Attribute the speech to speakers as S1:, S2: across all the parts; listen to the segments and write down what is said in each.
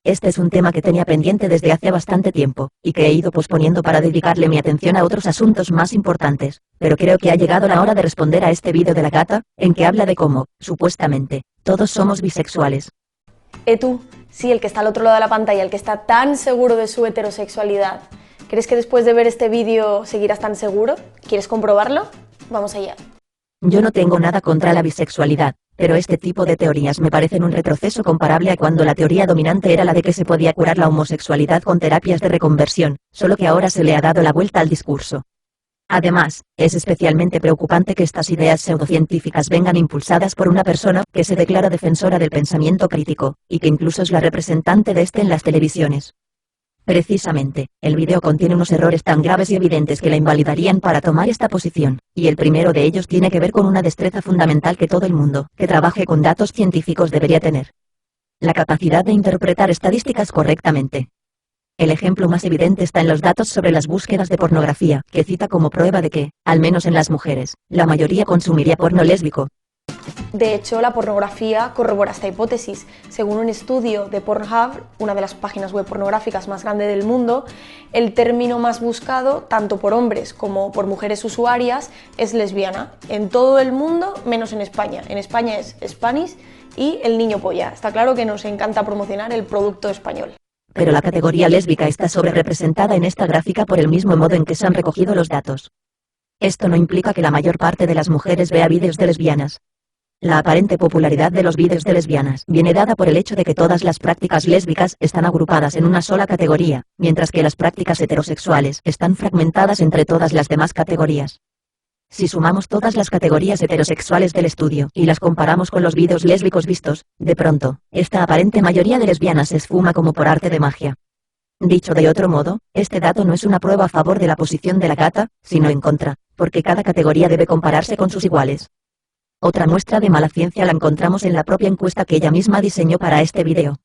S1: Este es un tema que tenía pendiente desde hace bastante tiempo, y que he ido posponiendo para dedicarle mi atención a otros asuntos más importantes, pero creo que ha llegado la hora de responder a este vídeo de la gata, en que habla de cómo, supuestamente, todos somos bisexuales.
S2: Tú, sí, el que está al otro lado de la pantalla, el que está tan seguro de su heterosexualidad. ¿Crees que después de ver este vídeo seguirás tan seguro? ¿Quieres comprobarlo? Vamos allá.
S1: Yo no tengo nada contra la bisexualidad, pero este tipo de teorías me parecen un retroceso comparable a cuando la teoría dominante era la de que se podía curar la homosexualidad con terapias de reconversión, solo que ahora se le ha dado la vuelta al discurso. Además, es especialmente preocupante que estas ideas pseudocientíficas vengan impulsadas por una persona que se declara defensora del pensamiento crítico, y que incluso es la representante de este en las televisiones. Precisamente, el vídeo contiene unos errores tan graves y evidentes que la invalidarían para tomar esta posición, y el primero de ellos tiene que ver con una destreza fundamental que todo el mundo que trabaje con datos científicos debería tener: la capacidad de interpretar estadísticas correctamente. El ejemplo más evidente está en los datos sobre las búsquedas de pornografía, que cita como prueba de que, al menos en las mujeres, la mayoría consumiría porno lésbico.
S2: De hecho, la pornografía corrobora esta hipótesis. Según un estudio de Pornhub, una de las páginas web pornográficas más grandes del mundo, el término más buscado, tanto por hombres como por mujeres usuarias, es lesbiana. En todo el mundo, menos en España. En España es Spanish y el niño polla. Está claro que nos encanta promocionar el producto español.
S1: Pero la categoría lésbica está sobrerepresentada en esta gráfica por el mismo modo en que se han recogido los datos. Esto no implica que la mayor parte de las mujeres vea vídeos de lesbianas. La aparente popularidad de los vídeos de lesbianas viene dada por el hecho de que todas las prácticas lésbicas están agrupadas en una sola categoría, mientras que las prácticas heterosexuales están fragmentadas entre todas las demás categorías. Si sumamos todas las categorías heterosexuales del estudio y las comparamos con los vídeos lésbicos vistos, de pronto, esta aparente mayoría de lesbianas se esfuma como por arte de magia. Dicho de otro modo, este dato no es una prueba a favor de la posición de la gata, sino en contra, porque cada categoría debe compararse con sus iguales. Otra muestra de mala ciencia la encontramos en la propia encuesta que ella misma diseñó para este video.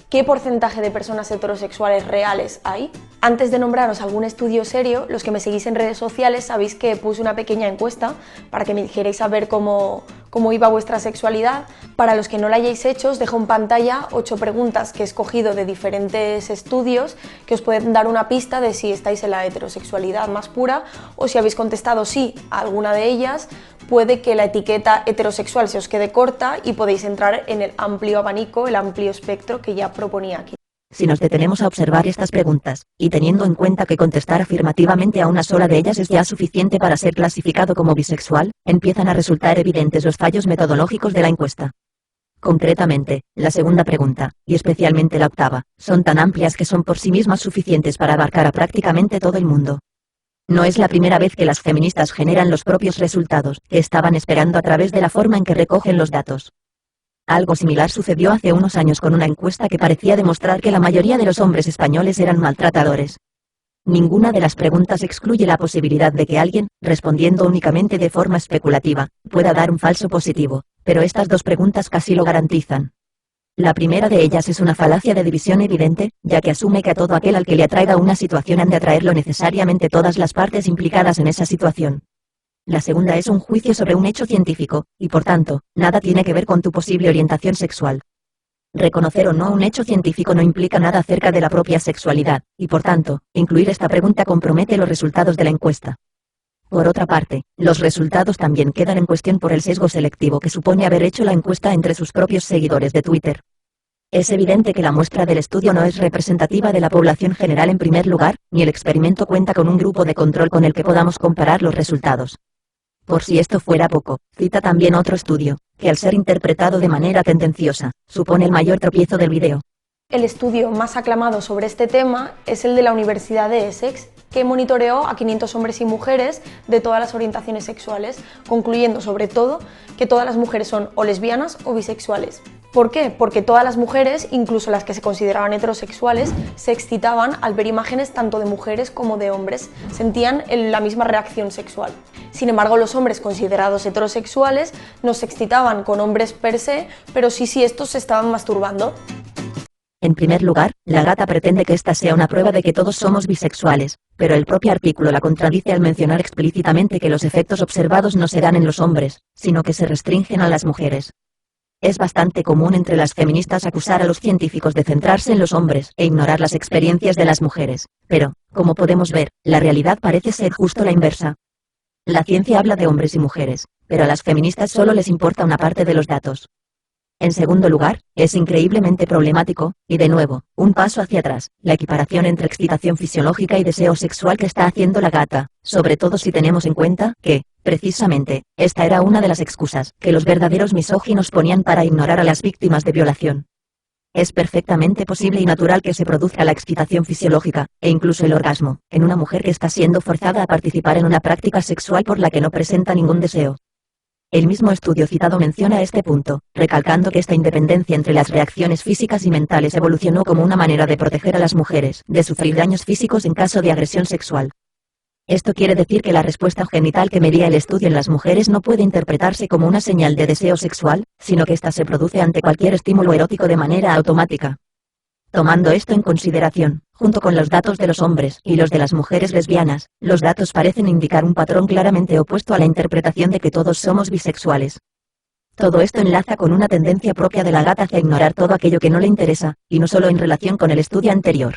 S2: ¿Qué porcentaje de personas heterosexuales reales hay? Antes de nombraros algún estudio serio, los que me seguís en redes sociales sabéis que puse una pequeña encuesta para que me dijerais a ver cómo iba vuestra sexualidad. Para los que no la hayáis hecho, os dejo en pantalla 8 preguntas que he escogido de diferentes estudios que os pueden dar una pista de si estáis en la heterosexualidad más pura o si habéis contestado sí a alguna de ellas. Puede que la etiqueta heterosexual se os quede corta y podéis entrar en el amplio abanico, el amplio espectro que ya proponía aquí.
S1: Si nos detenemos a observar estas preguntas, y teniendo en cuenta que contestar afirmativamente a una sola de ellas es ya suficiente para ser clasificado como bisexual, empiezan a resultar evidentes los fallos metodológicos de la encuesta. Concretamente, la segunda pregunta, y especialmente la octava, son tan amplias que son por sí mismas suficientes para abarcar a prácticamente todo el mundo. No es la primera vez que las feministas generan los propios resultados que estaban esperando a través de la forma en que recogen los datos. Algo similar sucedió hace unos años con una encuesta que parecía demostrar que la mayoría de los hombres españoles eran maltratadores. Ninguna de las preguntas excluye la posibilidad de que alguien, respondiendo únicamente de forma especulativa, pueda dar un falso positivo, pero estas dos preguntas casi lo garantizan. La primera de ellas es una falacia de división evidente, ya que asume que a todo aquel al que le atraiga una situación han de atraerlo necesariamente todas las partes implicadas en esa situación. La segunda es un juicio sobre un hecho científico, y por tanto, nada tiene que ver con tu posible orientación sexual. Reconocer o no un hecho científico no implica nada acerca de la propia sexualidad, y por tanto, incluir esta pregunta compromete los resultados de la encuesta. Por otra parte, los resultados también quedan en cuestión por el sesgo selectivo que supone haber hecho la encuesta entre sus propios seguidores de Twitter. Es evidente que la muestra del estudio no es representativa de la población general en primer lugar, ni el experimento cuenta con un grupo de control con el que podamos comparar los resultados. Por si esto fuera poco, cita también otro estudio, que al ser interpretado de manera tendenciosa, supone el mayor tropiezo del video.
S2: El estudio más aclamado sobre este tema es el de la Universidad de Essex, que monitoreó a 500 hombres y mujeres de todas las orientaciones sexuales, concluyendo sobre todo que todas las mujeres son o lesbianas o bisexuales. ¿Por qué? Porque todas las mujeres, incluso las que se consideraban heterosexuales, se excitaban al ver imágenes tanto de mujeres como de hombres, sentían la misma reacción sexual. Sin embargo, los hombres considerados heterosexuales no se excitaban con hombres per se, pero sí estos se estaban masturbando.
S1: En primer lugar, la gata pretende que esta sea una prueba de que todos somos bisexuales, pero el propio artículo la contradice al mencionar explícitamente que los efectos observados no se dan en los hombres, sino que se restringen a las mujeres. Es bastante común entre las feministas acusar a los científicos de centrarse en los hombres e ignorar las experiencias de las mujeres, pero, como podemos ver, la realidad parece ser justo la inversa. La ciencia habla de hombres y mujeres, pero a las feministas solo les importa una parte de los datos. En segundo lugar, es increíblemente problemático, y de nuevo, un paso hacia atrás, la equiparación entre excitación fisiológica y deseo sexual que está haciendo la gata, sobre todo si tenemos en cuenta que, precisamente, esta era una de las excusas que los verdaderos misóginos ponían para ignorar a las víctimas de violación. Es perfectamente posible y natural que se produzca la excitación fisiológica, e incluso el orgasmo, en una mujer que está siendo forzada a participar en una práctica sexual por la que no presenta ningún deseo. El mismo estudio citado menciona este punto, recalcando que esta independencia entre las reacciones físicas y mentales evolucionó como una manera de proteger a las mujeres de sufrir daños físicos en caso de agresión sexual. Esto quiere decir que la respuesta genital que medía el estudio en las mujeres no puede interpretarse como una señal de deseo sexual, sino que ésta se produce ante cualquier estímulo erótico de manera automática. Tomando esto en consideración, junto con los datos de los hombres y los de las mujeres lesbianas, los datos parecen indicar un patrón claramente opuesto a la interpretación de que todos somos bisexuales. Todo esto enlaza con una tendencia propia de la gata hacia ignorar todo aquello que no le interesa, y no solo en relación con el estudio anterior.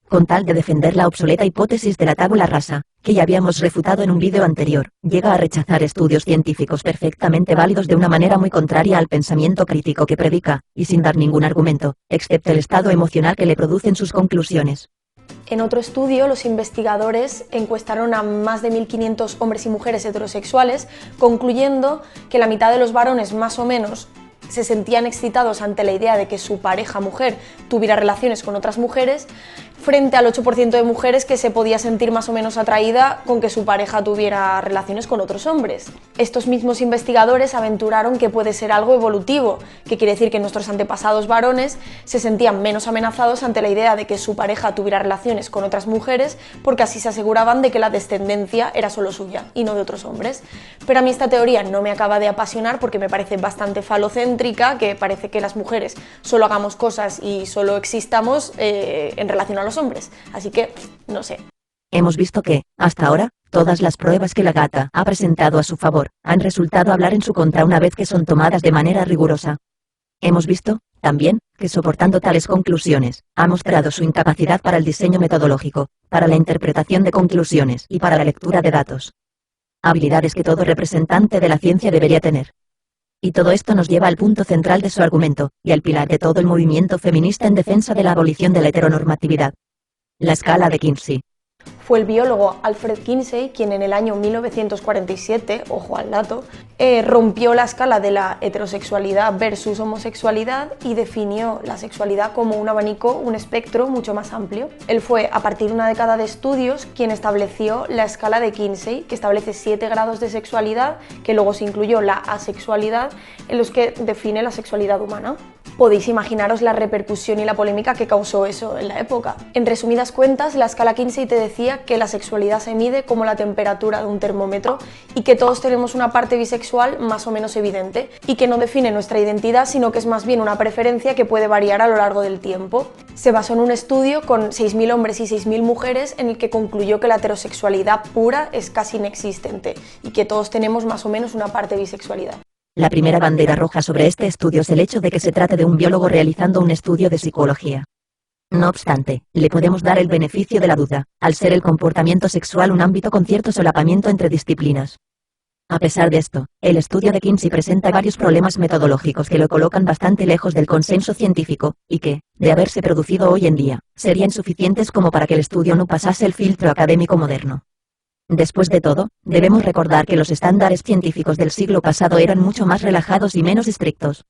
S1: Con tal de defender la obsoleta hipótesis de la tabula rasa, que ya habíamos refutado en un vídeo anterior, llega a rechazar estudios científicos perfectamente válidos de una manera muy contraria al pensamiento crítico que predica, y sin dar ningún argumento, excepto el estado emocional que le producen sus conclusiones.
S2: En otro estudio, los investigadores encuestaron a más de 1.500 hombres y mujeres heterosexuales, concluyendo que la mitad de los varones más o menos se sentían excitados ante la idea de que su pareja mujer tuviera relaciones con otras mujeres, frente al 8% de mujeres que se podía sentir más o menos atraída con que su pareja tuviera relaciones con otros hombres. Estos mismos investigadores aventuraron que puede ser algo evolutivo, que quiere decir que nuestros antepasados varones se sentían menos amenazados ante la idea de que su pareja tuviera relaciones con otras mujeres, porque así se aseguraban de que la descendencia era solo suya y no de otros hombres. Pero a mí esta teoría no me acaba de apasionar porque me parece bastante falocéntrica, que parece que las mujeres solo hagamos cosas y solo existamos en relación a los hombres, así que no sé.
S1: Hemos visto que, hasta ahora, todas las pruebas que la gata ha presentado a su favor han resultado hablar en su contra una vez que son tomadas de manera rigurosa. Hemos visto, también, que soportando tales conclusiones, ha mostrado su incapacidad para el diseño metodológico, para la interpretación de conclusiones y para la lectura de datos. Habilidades que todo representante de la ciencia debería tener. Y todo esto nos lleva al punto central de su argumento, y al pilar de todo el movimiento feminista en defensa de la abolición de la heteronormatividad. La escala de Kinsey.
S2: Fue el biólogo Alfred Kinsey quien en el año 1947, ojo al dato, rompió la escala de la heterosexualidad versus homosexualidad y definió la sexualidad como un abanico, un espectro mucho más amplio. Él fue, a partir de una década de estudios, quien estableció la escala de Kinsey, que establece 7 grados de sexualidad, que luego se incluyó la asexualidad, en los que define la sexualidad humana. Podéis imaginaros la repercusión y la polémica que causó eso en la época. En resumidas cuentas, la escala Kinsey te decía que la sexualidad se mide como la temperatura de un termómetro y que todos tenemos una parte bisexual más o menos evidente y que no define nuestra identidad, sino que es más bien una preferencia que puede variar a lo largo del tiempo. Se basó en un estudio con 6.000 hombres y 6.000 mujeres en el que concluyó que la heterosexualidad pura es casi inexistente y que todos tenemos más o menos una parte bisexualidad.
S1: La primera bandera roja sobre este estudio es el hecho de que se trate de un biólogo realizando un estudio de psicología. No obstante, le podemos dar el beneficio de la duda, al ser el comportamiento sexual un ámbito con cierto solapamiento entre disciplinas. A pesar de esto, el estudio de Kinsey presenta varios problemas metodológicos que lo colocan bastante lejos del consenso científico, y que, de haberse producido hoy en día, serían suficientes como para que el estudio no pasase el filtro académico moderno. Después de todo, debemos recordar que los estándares científicos del siglo pasado eran mucho más relajados y menos estrictos.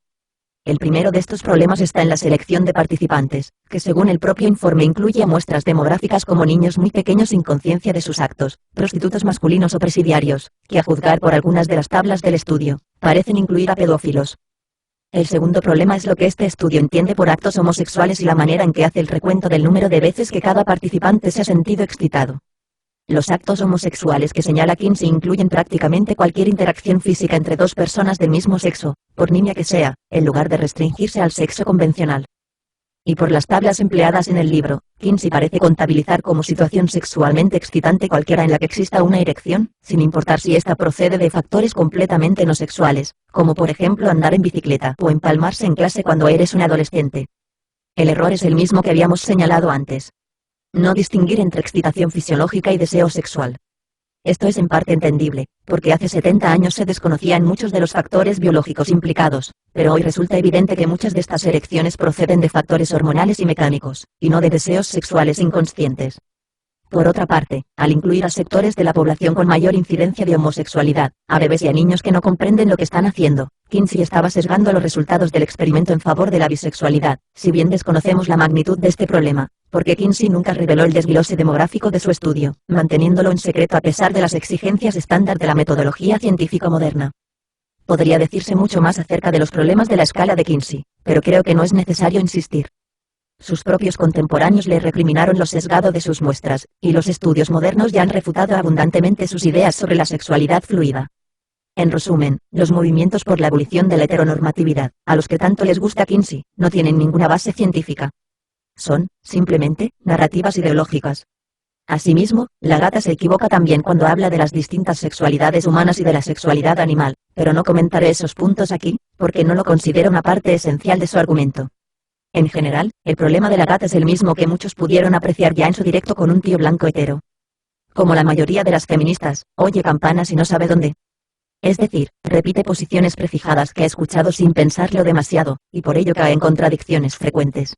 S1: El primero de estos problemas está en la selección de participantes, que según el propio informe incluye a muestras demográficas como niños muy pequeños sin conciencia de sus actos, prostitutos masculinos o presidiarios, que a juzgar por algunas de las tablas del estudio, parecen incluir a pedófilos. El segundo problema es lo que este estudio entiende por actos homosexuales y la manera en que hace el recuento del número de veces que cada participante se ha sentido excitado. Los actos homosexuales que señala Kinsey incluyen prácticamente cualquier interacción física entre dos personas del mismo sexo, por nimia que sea, en lugar de restringirse al sexo convencional. Y por las tablas empleadas en el libro, Kinsey parece contabilizar como situación sexualmente excitante cualquiera en la que exista una erección, sin importar si ésta procede de factores completamente no sexuales, como por ejemplo andar en bicicleta o empalmarse en clase cuando eres un adolescente. El error es el mismo que habíamos señalado antes. No distinguir entre excitación fisiológica y deseo sexual. Esto es en parte entendible, porque hace 70 años se desconocían muchos de los factores biológicos implicados, pero hoy resulta evidente que muchas de estas erecciones proceden de factores hormonales y mecánicos, y no de deseos sexuales inconscientes. Por otra parte, al incluir a sectores de la población con mayor incidencia de homosexualidad, a bebés y a niños que no comprenden lo que están haciendo, Kinsey estaba sesgando los resultados del experimento en favor de la bisexualidad, si bien desconocemos la magnitud de este problema, porque Kinsey nunca reveló el desglose demográfico de su estudio, manteniéndolo en secreto a pesar de las exigencias estándar de la metodología científica moderna. Podría decirse mucho más acerca de los problemas de la escala de Kinsey, pero creo que no es necesario insistir. Sus propios contemporáneos le recriminaron lo sesgado de sus muestras, y los estudios modernos ya han refutado abundantemente sus ideas sobre la sexualidad fluida. En resumen, los movimientos por la abolición de la heteronormatividad, a los que tanto les gusta Kinsey, no tienen ninguna base científica. Son, simplemente, narrativas ideológicas. Asimismo, la gata se equivoca también cuando habla de las distintas sexualidades humanas y de la sexualidad animal, pero no comentaré esos puntos aquí, porque no lo considero una parte esencial de su argumento. En general, el problema de la gata es el mismo que muchos pudieron apreciar ya en su directo con un tío blanco hetero. Como la mayoría de las feministas, oye campanas y no sabe dónde. Es decir, repite posiciones prefijadas que ha escuchado sin pensarlo demasiado, y por ello cae en contradicciones frecuentes.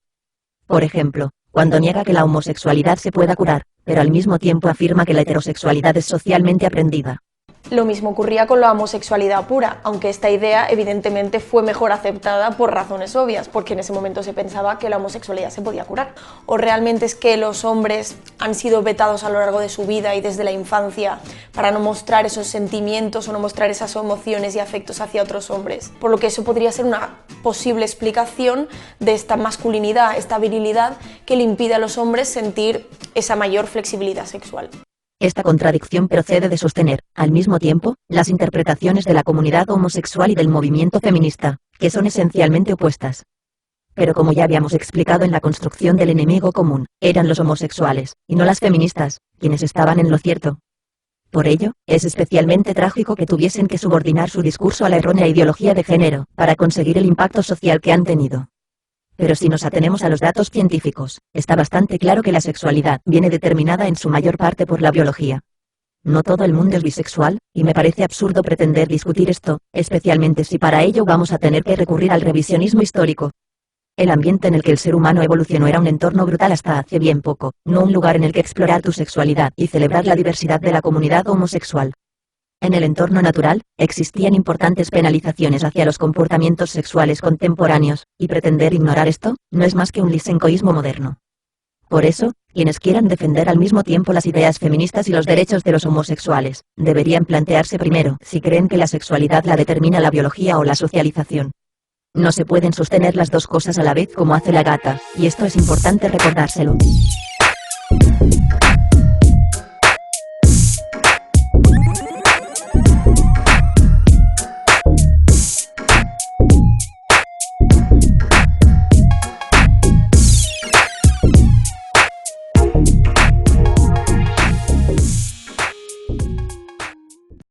S1: Por ejemplo, cuando niega que la homosexualidad se pueda curar, pero al mismo tiempo afirma que la heterosexualidad es socialmente aprendida.
S2: Lo mismo ocurría con la homosexualidad pura, aunque esta idea evidentemente fue mejor aceptada por razones obvias, porque en ese momento se pensaba que la homosexualidad se podía curar. ¿O realmente es que los hombres han sido vetados a lo largo de su vida y desde la infancia para no mostrar esos sentimientos o no mostrar esas emociones y afectos hacia otros hombres? Por lo que eso podría ser una posible explicación de esta masculinidad, esta virilidad que le impide a los hombres sentir esa mayor flexibilidad sexual.
S1: Esta contradicción procede de sostener, al mismo tiempo, las interpretaciones de la comunidad homosexual y del movimiento feminista, que son esencialmente opuestas. Pero como ya habíamos explicado en la construcción del enemigo común, eran los homosexuales, y no las feministas, quienes estaban en lo cierto. Por ello, es especialmente trágico que tuviesen que subordinar su discurso a la errónea ideología de género, para conseguir el impacto social que han tenido. Pero si nos atenemos a los datos científicos, está bastante claro que la sexualidad viene determinada en su mayor parte por la biología. No todo el mundo es bisexual, y me parece absurdo pretender discutir esto, especialmente si para ello vamos a tener que recurrir al revisionismo histórico. El ambiente en el que el ser humano evolucionó era un entorno brutal hasta hace bien poco, no un lugar en el que explorar tu sexualidad y celebrar la diversidad de la comunidad homosexual. En el entorno natural, existían importantes penalizaciones hacia los comportamientos sexuales contemporáneos, y pretender ignorar esto, no es más que un lisencoísmo moderno. Por eso, quienes quieran defender al mismo tiempo las ideas feministas y los derechos de los homosexuales, deberían plantearse primero si creen que la sexualidad la determina la biología o la socialización. No se pueden sostener las dos cosas a la vez como hace la gata, y esto es importante recordárselo.